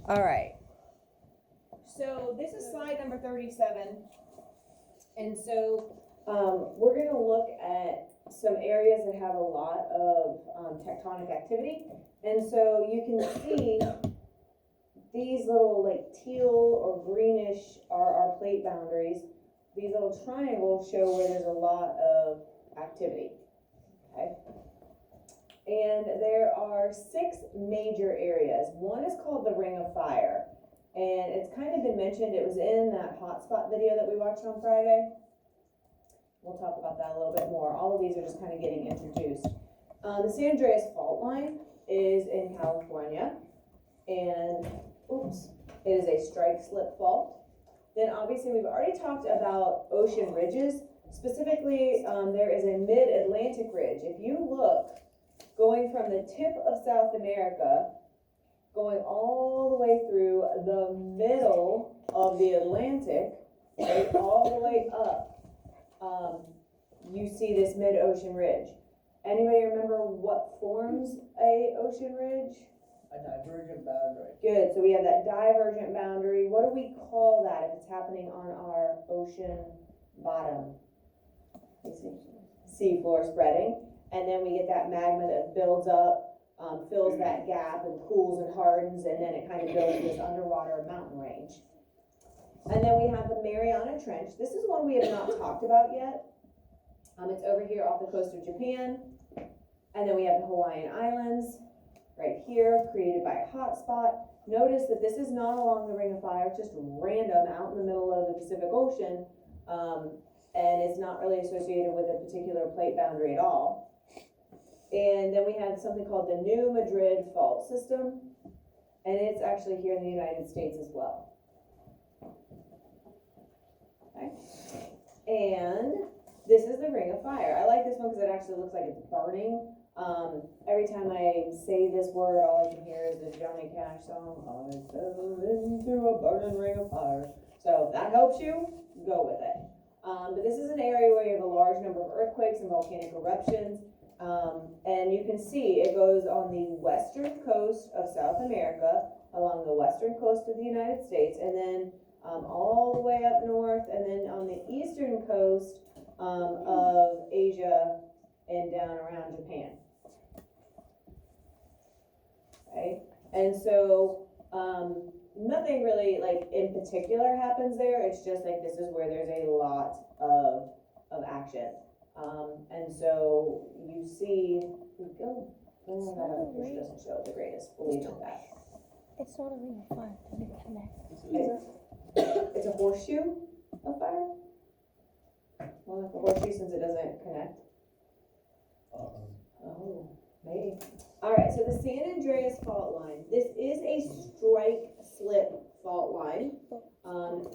All right. So this is slide number 37. And so we're going to look at some areas that have a lot of tectonic activity. And so you can see these little like teal or greenish are our plate boundaries. These little triangles show where there's a lot of activity. Okay. And there are 6 major areas. One is called the Ring of Fire. And it's kind of been mentioned, it was in that hotspot video that we watched on Friday. We'll talk about that a little bit more. All of these are just kind of getting introduced. The San Andreas Fault Line is in California. And, it is a strike slip fault. Then obviously we've already talked about ocean ridges. Specifically, there is a mid-Atlantic ridge. If you look, going from the tip of South America, going all the way through the middle of the Atlantic, right, all the way up, you see this mid-ocean ridge. Anybody remember what forms a ocean ridge? A divergent boundary. Good, so we have that divergent boundary. What do we call that if it's happening on our ocean bottom? Sea floor spreading. And then we get that magma that builds up, fills that gap and cools and hardens, and then it kind of builds this underwater mountain range. And then we have the Mariana Trench. This is one we have not talked about yet. It's over here off the coast of Japan. And then we have the Hawaiian Islands right here, created by a hotspot. Notice that this is not along the Ring of Fire, it's just random out in the middle of the Pacific Ocean. And it's not really associated with a particular plate boundary at all. And then we have something called the New Madrid Fault System, and it's actually here in the United States as well. Okay. And this is the Ring of Fire. I like this one because it actually looks like it's burning. Every time I say this word, all I can hear is the Johnny Cash song, I fell into a burning ring of fire. So if that helps you, go with it. But this is an area where you have a large number of earthquakes and volcanic eruptions. And you can see it goes on the western coast of South America, along the western coast of the United States, and then all the way up north, and then on the eastern coast of Asia and down around Japan. Okay, and so nothing really like in particular happens there. It's just like this is where there's a lot of action. And so you see, that picture doesn't show the greatest, we'll leave it at that. It's not a ring of fire, does it connect? It's a horseshoe of fire? Well, like a horseshoe since it doesn't connect? Oh, maybe. Alright, so the San Andreas Fault Line. This is a strike slip fault line.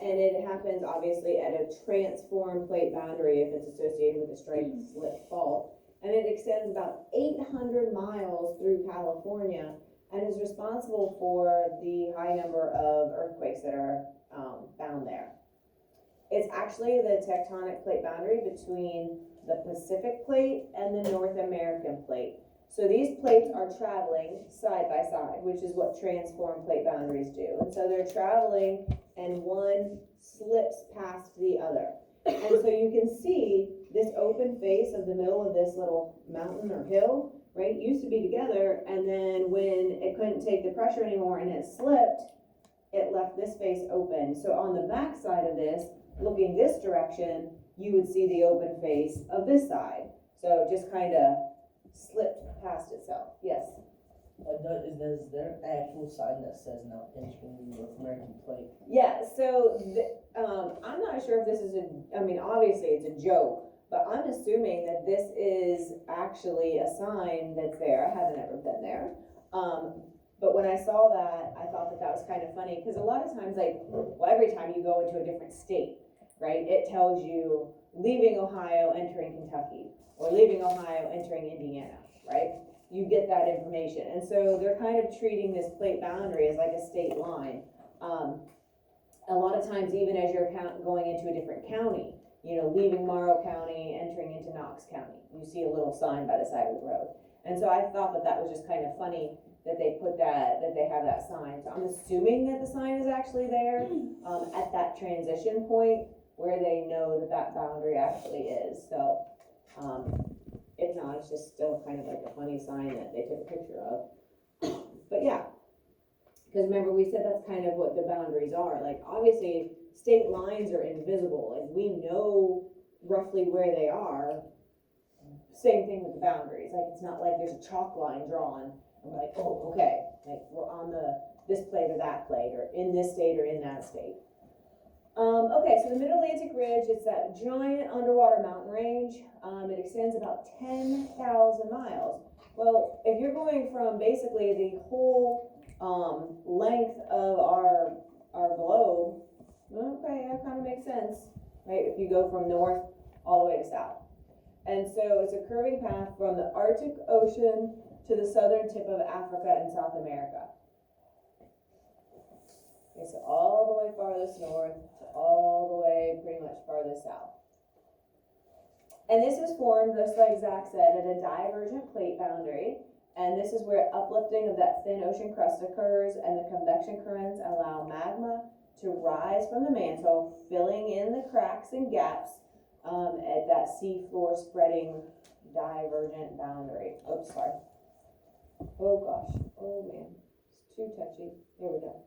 And it happens obviously at a transform plate boundary if it's associated with a strike slip fault. And it extends about 800 miles through California and is responsible for the high number of earthquakes that are found there. It's actually the tectonic plate boundary between the Pacific plate and the North American plate. So these plates are traveling side by side, which is what transform plate boundaries do. And so they're traveling and one slips past the other. And so you can see this open face of the middle of this little mountain or hill, right, used to be together, and then when it couldn't take the pressure anymore and it slipped, it left this face open. So on the back side of this, looking this direction, you would see the open face of this side. So it just kind of slipped past itself. Yes? Is there an actual sign that says not entering the North American plate? Yeah, so I'm not sure if this is obviously it's a joke, but I'm assuming that this is actually a sign that's there. I haven't ever been there. But when I saw that, I thought that was kind of funny because a lot of times, every time you go into a different state, right, it tells you leaving Ohio, entering Kentucky, or leaving Ohio, entering Indiana, right? You get that information. And so they're kind of treating this plate boundary as like a state line. A lot of times, even as you're going into a different county, leaving Morrow County, entering into Knox County, you see a little sign by the side of the road. And so I thought that was just kind of funny that they put that they have that sign. So I'm assuming that the sign is actually there, at that transition point where they know that that boundary actually is, so, if not, it's just still kind of like a funny sign that they took a picture of. But yeah, because remember, we said that's kind of what the boundaries are, like, obviously, state lines are invisible, like, we know roughly where they are. Same thing with the boundaries, like, it's not like there's a chalk line drawn, and we're like, oh, okay, like, we're on this plate or that plate, or in this state or in that state. Okay, so the Mid-Atlantic Ridge, it's that giant underwater mountain range. It extends about 10,000 miles. Well, if you're going from basically the whole length of our globe, okay, that kind of makes sense, right? If you go from north all the way to south. And so it's a curving path from the Arctic Ocean to the southern tip of Africa and South America. Okay, so all the way farthest north to all the way pretty much farthest south. And this is formed, just like Zach said, at a divergent plate boundary. And this is where uplifting of that thin ocean crust occurs, and the convection currents allow magma to rise from the mantle, filling in the cracks and gaps at that sea floor spreading divergent boundary. Oops, sorry. Oh gosh, oh man, it's too touchy. Here we go.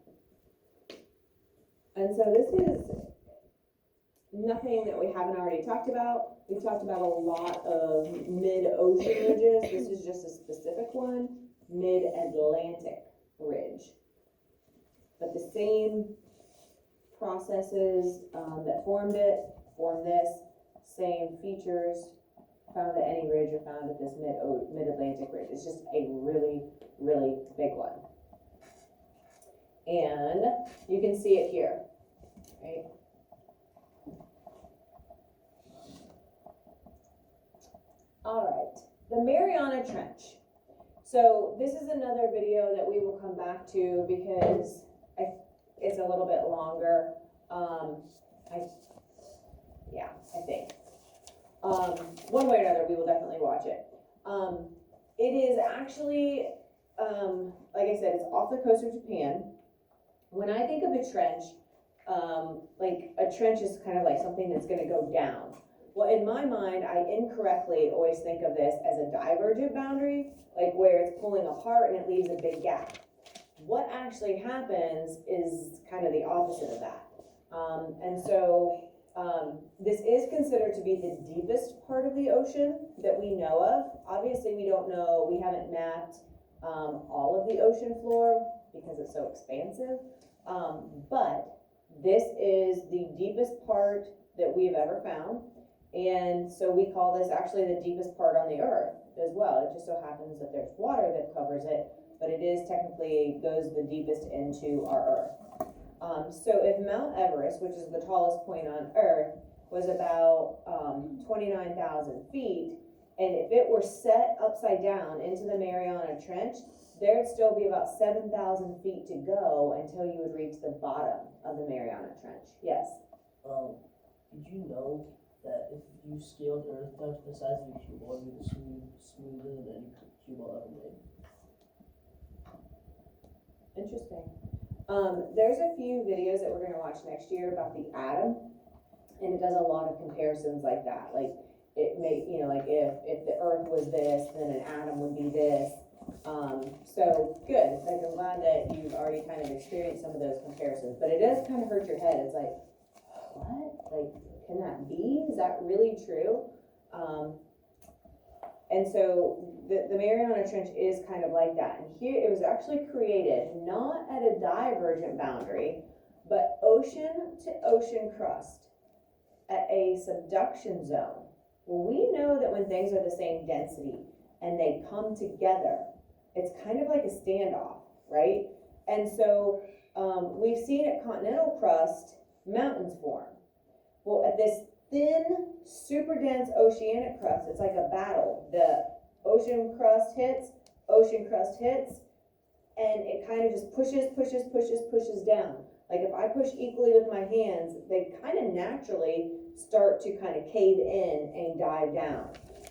And so this is nothing that we haven't already talked about. We've talked about a lot of mid-ocean ridges. This is just a specific one, Mid-Atlantic Ridge. But the same processes that formed it, form this, same features found at any ridge are found at this Mid-Atlantic Ridge. It's just a really, really big one. And you can see it here, right? All right, the Mariana Trench. So this is another video that we will come back to because it's a little bit longer. I think. One way or another, we will definitely watch it. It is actually, like I said, it's off the coast of Japan. When I think of a trench, like a trench is kind of like something that's going to go down. Well, in my mind, I incorrectly always think of this as a divergent boundary, like where it's pulling apart and it leaves a big gap. What actually happens is kind of the opposite of that. And so this is considered to be the deepest part of the ocean that we know of. Obviously, we don't know, we haven't mapped all of the ocean floor because it's so expansive. But this is the deepest part that we've ever found. And so we call this actually the deepest part on the earth as well. It just so happens that there's water that covers it, but it is technically goes the deepest into our earth. So if Mount Everest, which is the tallest point on earth, was about 29,000 feet, and if it were set upside down into the Mariana Trench, there'd still be about 7,000 feet to go until you would reach the bottom of the Mariana Trench. Yes? Did you know that if you scaled Earth down to the size of a cue ball, it would be smoother than any cue ball ever made? Interesting. There's a few videos that we're going to watch next year about the atom, and it does a lot of comparisons like that. Like it may, like if the Earth was this, then an atom would be this. So good. Like I'm glad that you've already kind of experienced some of those comparisons, but it does kind of hurt your head. It's like, what? Like, can that be? Is that really true? And so the Mariana Trench is kind of like that. And here it was actually created not at a divergent boundary, but ocean to ocean crust at a subduction zone. Well, we know that when things are the same density and they come together, it's kind of like a standoff, right? And so we've seen at continental crust mountains form. Well, at this thin, super dense oceanic crust, it's like a battle. The ocean crust hits, and it kind of just pushes down. Like if I push equally with my hands, they kind of naturally start to kind of cave in and dive down.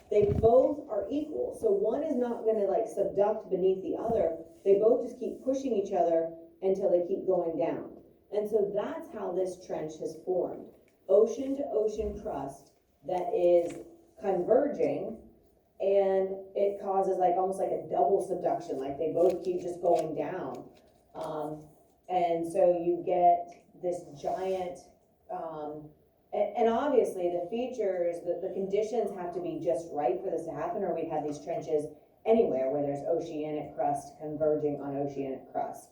they both are equal. So one is not gonna like subduct beneath the other. They both just keep pushing each other until they keep going down. And so that's how this trench has formed. Ocean to ocean crust that is converging, and it causes like almost like a double subduction, like they both keep just going down. And so you get this giant, and obviously the features, the conditions have to be just right for this to happen, or we'd have these trenches anywhere where there's oceanic crust converging on oceanic crust.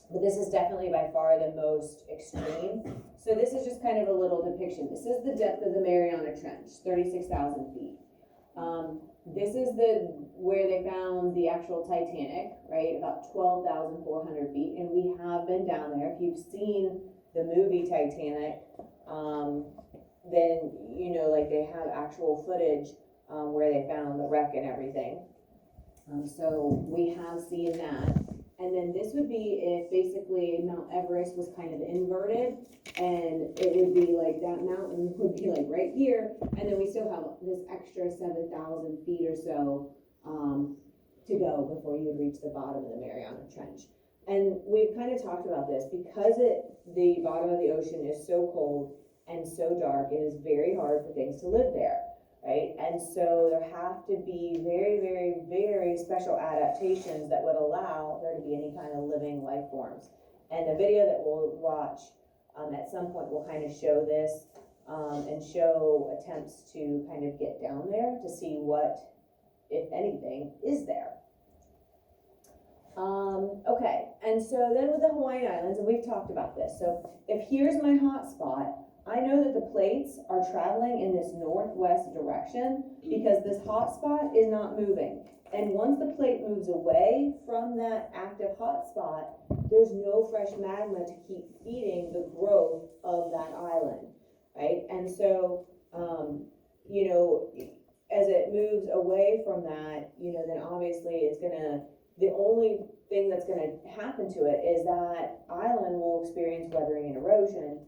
But this is definitely by far the most extreme. So this is just kind of a little depiction. This is the depth of the Mariana Trench, 36,000 feet. This is where they found the actual Titanic, right? About 12,400 feet. And we have been down there. If you've seen the movie Titanic, then, you know, like they have actual footage where they found the wreck and everything. So we have seen that. And then this would be if basically Mount Everest was kind of inverted, and it would be like that mountain would be like right here, and then we still have this extra 7,000 feet or so to go before you would reach the bottom of the Mariana Trench. And we've kind of talked about this because the bottom of the ocean is so cold and so dark, it is very hard for things to live there. Right? And so there have to be very, very, very special adaptations that would allow there to be any kind of living life forms. And the video that we'll watch at some point will kind of show this and show attempts to kind of get down there to see what, if anything, is there. Okay, and so then with the Hawaiian Islands, and we've talked about this. So if here's my hot spot, I know that the plates are traveling in this northwest direction because this hot spot is not moving. And once the plate moves away from that active hot spot, there's no fresh magma to keep feeding the growth of that island, right? And so, you know, as it moves away from that, you know, then obviously the only thing that's gonna happen to it is that island will experience weathering and erosion.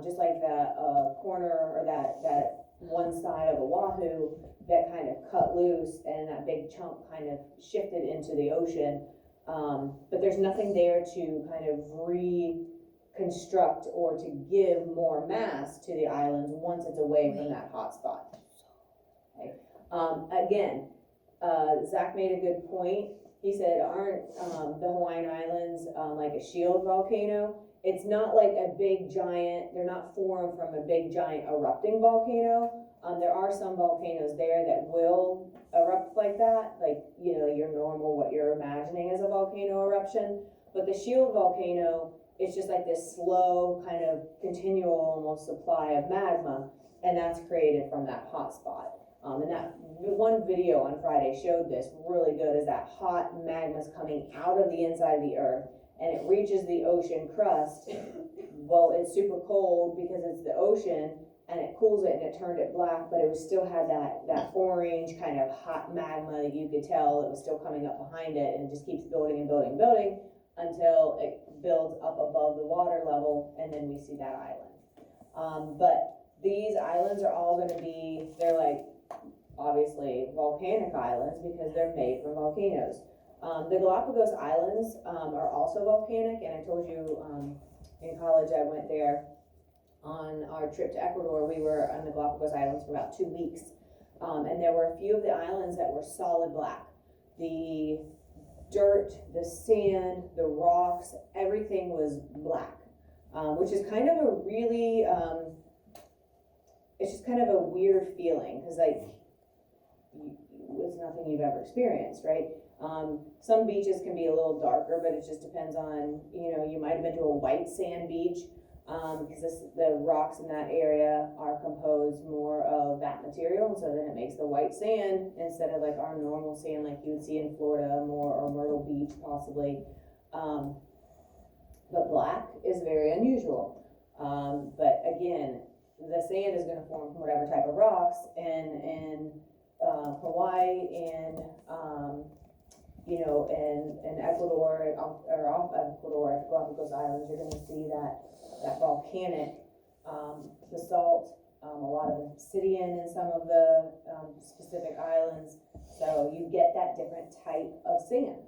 Just like that corner or that one side of Oahu that kind of cut loose and that big chunk kind of shifted into the ocean. But there's nothing there to kind of reconstruct or to give more mass to the islands once it's away from that hot spot. Okay. Again, Zach made a good point. He said, aren't the Hawaiian Islands like a shield volcano? It's not like a big giant, they're not formed from a big giant erupting volcano. There are some volcanoes there that will erupt like that, like, you know, your normal, what you're imagining as a volcano eruption. But the shield volcano, it's just like this slow kind of continual almost supply of magma, and that's created from that hot spot. And that one video on Friday showed this really good, is that hot magma's coming out of the inside of the earth, and it reaches the ocean crust. Well, it's super cold because it's the ocean, and it cools it and it turned it black, but it was still had that orange kind of hot magma that you could tell it was still coming up behind it, and it just keeps building and building and building until it builds up above the water level, and then we see that island. But these islands are all gonna be, they're like obviously volcanic islands because they're made from volcanoes. The Galapagos Islands are also volcanic, and I told you in college I went there on our trip to Ecuador. We were on the Galapagos Islands for about 2 weeks, and there were a few of the islands that were solid black. The dirt, the sand, the rocks, everything was black, which is kind of a really, it's just kind of a weird feeling because like it's nothing you've ever experienced, right? Some beaches can be a little darker, but it just depends on, you know, you might have been to a white sand beach, because the rocks in that area are composed more of that material, and so then it makes the white sand instead of like our normal sand like you would see in Florida more, or Myrtle Beach possibly. But black is very unusual. But again, the sand is going to form from whatever type of rocks, and Hawaii and you know, and Ecuador, or off Ecuador, Galapagos Islands, you're going to see that volcanic basalt a lot of obsidian in some of the, specific islands. So you get that different type of sand.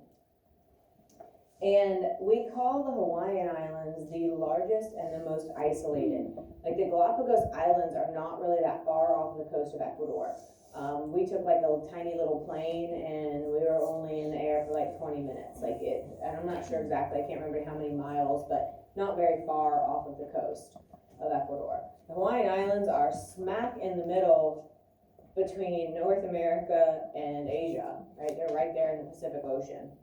And we call the Hawaiian Islands the largest and the most isolated. Like the Galapagos Islands are not really that far off the coast of Ecuador. We took like a tiny little plane and we were only in the air for like 20 minutes. And I'm not sure exactly, I can't remember how many miles, but not very far off of the coast of Ecuador. The Hawaiian Islands are smack in the middle between North America and Asia, right? They're right there in the Pacific Ocean.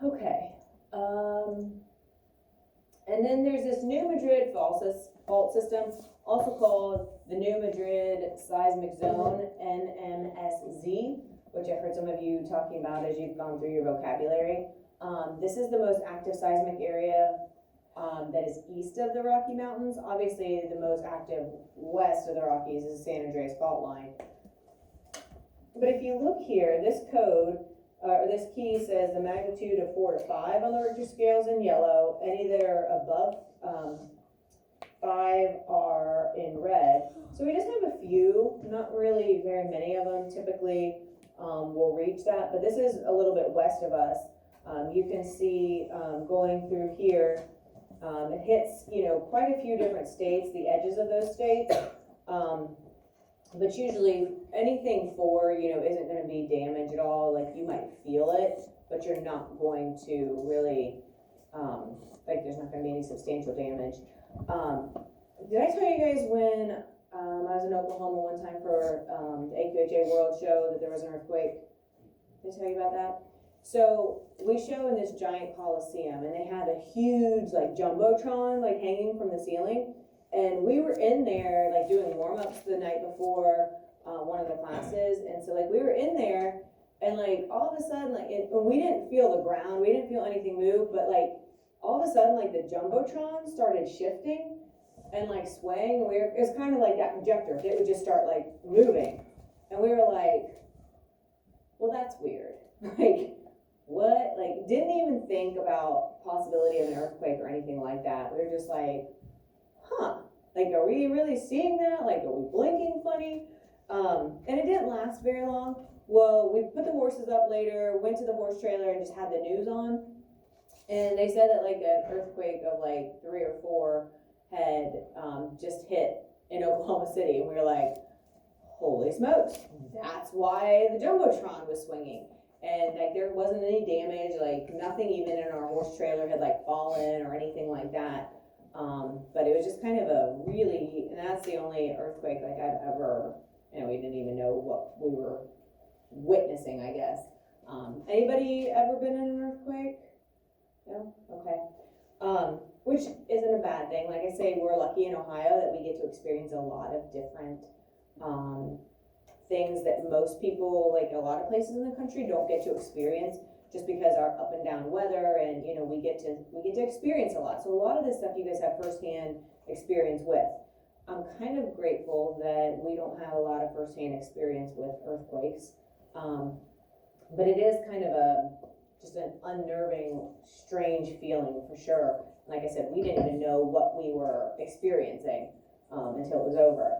Okay, and then there's this New Madrid fault system, also called the New Madrid Seismic Zone, NMSZ, which I've heard some of you talking about as you've gone through your vocabulary. This is the most active seismic area that is east of the Rocky Mountains. Obviously, the most active west of the Rockies is the San Andreas Fault Line. But if you look here, this code, this key says the magnitude of 4 to 5 on the Richter scales in yellow. Any that are above 5 are in red. So we just have a few, not really very many of them typically will reach that, but this is a little bit west of us. You can see going through here, it hits, quite a few different states, the edges of those states. But usually anything 4, isn't going to be damage at all. Like you might feel it, but you're not going to really, there's not going to be any substantial damage. Did I tell you guys when I was in Oklahoma one time for the AQHA World Show that there was an earthquake? Did I tell you about that? So we show in this giant coliseum, and they have a huge jumbotron hanging from the ceiling. And we were in there doing warm-ups the night before one of the classes, and so we were in there, and all of a sudden we didn't feel the ground, we didn't feel anything move, but all of a sudden the jumbotron started shifting and swaying. And it was kind of like that projector; it would just start moving, and we were like, "Well, that's weird." What? Didn't even think about possibility of an earthquake or anything like that. We were just huh, are we really seeing that? Are we blinking funny? And it didn't last very long. Well, we put the horses up later, went to the horse trailer and just had the news on. And they said that an earthquake of 3 or 4 had just hit in Oklahoma City. And we were like, holy smokes, that's why the Jumbotron was swinging. And there wasn't any damage, nothing even in our horse trailer had fallen or anything like that. But it was just kind of a really, and that's the only earthquake I've ever, we didn't even know what we were witnessing, I guess. Anybody ever been in an earthquake? No? Okay. Which isn't a bad thing. Like I say, we're lucky in Ohio that we get to experience a lot of different things that most people, a lot of places in the country, don't get to experience, just because our up and down weather, and we get to experience a lot. So a lot of this stuff you guys have firsthand experience with. I'm kind of grateful that we don't have a lot of firsthand experience with earthquakes, but it is kind of just an unnerving, strange feeling for sure. Like I said, we didn't even know what we were experiencing until it was over.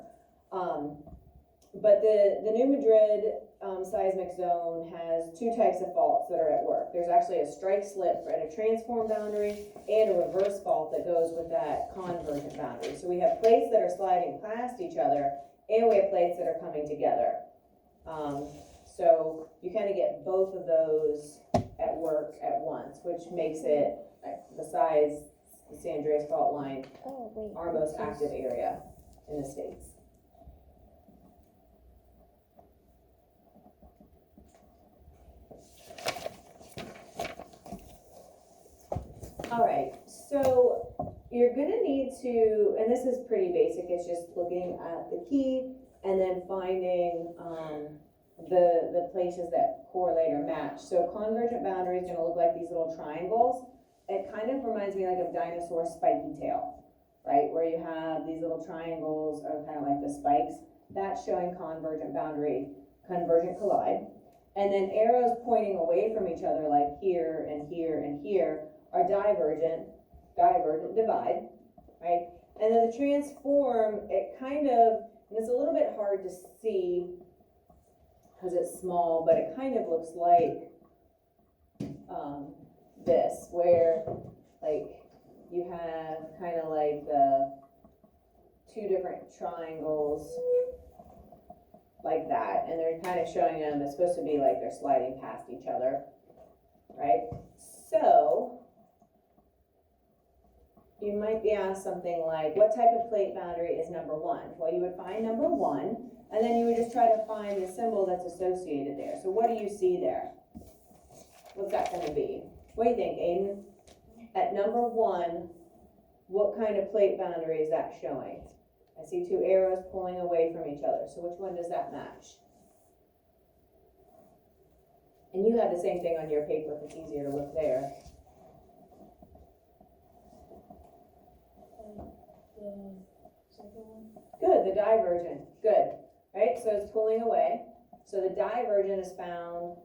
But the New Madrid seismic zone has 2 types of faults that are at work. There's actually a strike slip at a transform boundary and a reverse fault that goes with that convergent boundary. So we have plates that are sliding past each other, and we have plates that are coming together. So you kind of get both of those at work at once, which makes it, besides the San Andreas Fault Line, our most active area in the States. All right, so you're gonna need to, and this is pretty basic, it's just looking at the key and then finding the places that correlate or match. So convergent boundary is gonna look like these little triangles. It kind of reminds me of dinosaur spiky tail, right? Where you have these little triangles are kind of like the spikes. That's showing convergent boundary, convergent collide. And then arrows pointing away from each other, like here and here and here, are divergent divide, right? And then the transform, it kind of, and it's a little bit hard to see because it's small, but it kind of looks like this, where like you have kind of like the two different triangles like that, and they're kind of showing them, it's supposed to be like they're sliding past each other, right? So you might be asked something like, what type of plate boundary is number 1? Well, you would find number 1, and then you would just try to find the symbol that's associated there. So what do you see there? What's that going to be? What do you think, Aiden? At number 1, what kind of plate boundary is that showing? I see 2 arrows pulling away from each other. So which one does that match? And you have the same thing on your paper if it's easier to look there. The second one? Good, the divergent. Good. Right, so it's pulling away. So the divergent is found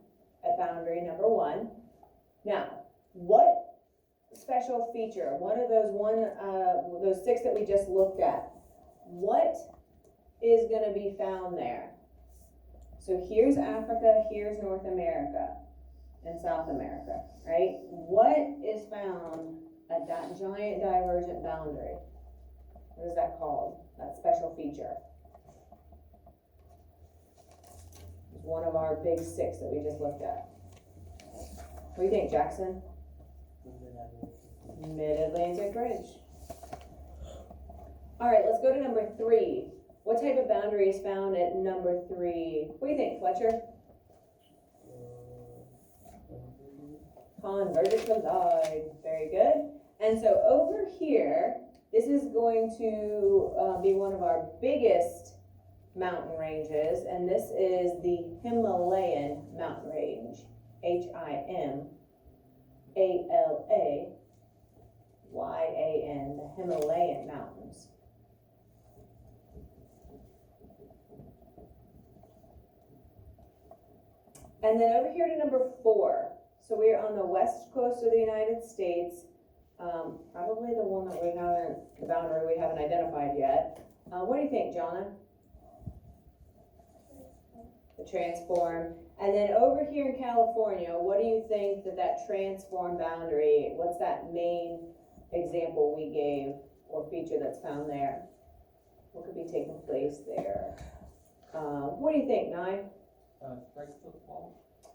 at boundary number 1. Now, what special feature, one of those 6 that we just looked at, what is going to be found there? So here's Africa, here's North America and South America, right? What is found at that giant divergent boundary? What is that called? That special feature. It's one of our big 6 that we just looked at. What do you think, Jackson? Mid-Atlantic Ridge. All right, let's go to number 3. What type of boundary is found at number 3? What do you think, Fletcher? Convergent collide. Very good. And so over here, this is going to be one of our biggest mountain ranges, and this is the Himalayan mountain range. Himalayan, the Himalayan mountains. And then over here to number 4. So we're on the west coast of the United States, probably the one that the boundary we haven't identified yet. What do you think, Jonna? The transform. And then over here in California, what do you think that transform boundary, what's that main example we gave or feature that's found there? What could be taking place there? What do you think, Nye? Strike slip fault?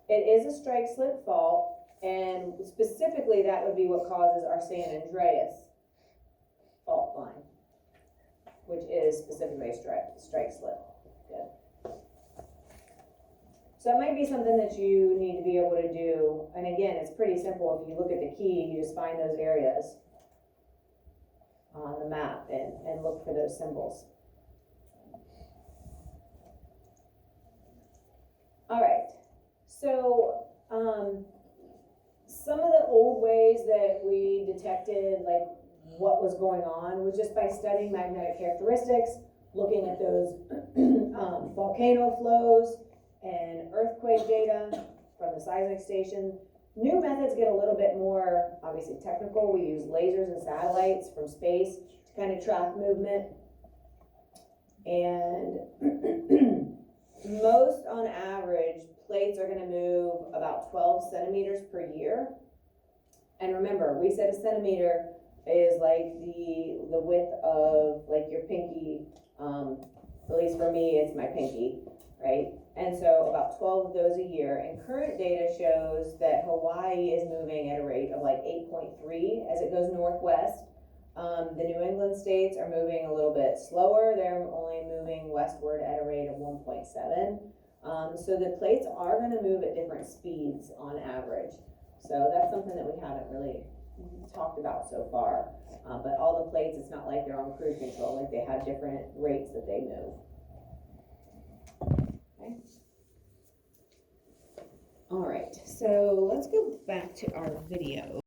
It is a strike slip fault, and specifically that would be what causes our San Andreas fault line, which is specifically a strike slip. Good. So that might be something that you need to be able to do. And again, it's pretty simple. If you look at the key, you just find those areas on the map and look for those symbols. All right, so some of the old ways that we detected like what was going on was just by studying magnetic characteristics, looking at those volcano flows and earthquake data from the seismic station. New methods get a little bit more, obviously, technical. We use lasers and satellites from space to kind of track movement. And most, on average, plates are going to move about 12 centimeters per year. And remember, we said a centimeter is like the width of like your pinky, at least for me, it's my pinky, right? And so about 12 of those a year. And current data shows that Hawaii is moving at a rate of like 8.3 as it goes northwest. The New England states are moving a little bit slower. They're only moving westward at a rate of 1.7. So the plates are going to move at different speeds on average. So that's something that we haven't really talked about so far. But all the plates, it's not like they're on cruise control. Like they have different rates that they move. Okay. All right, so let's go back to our video.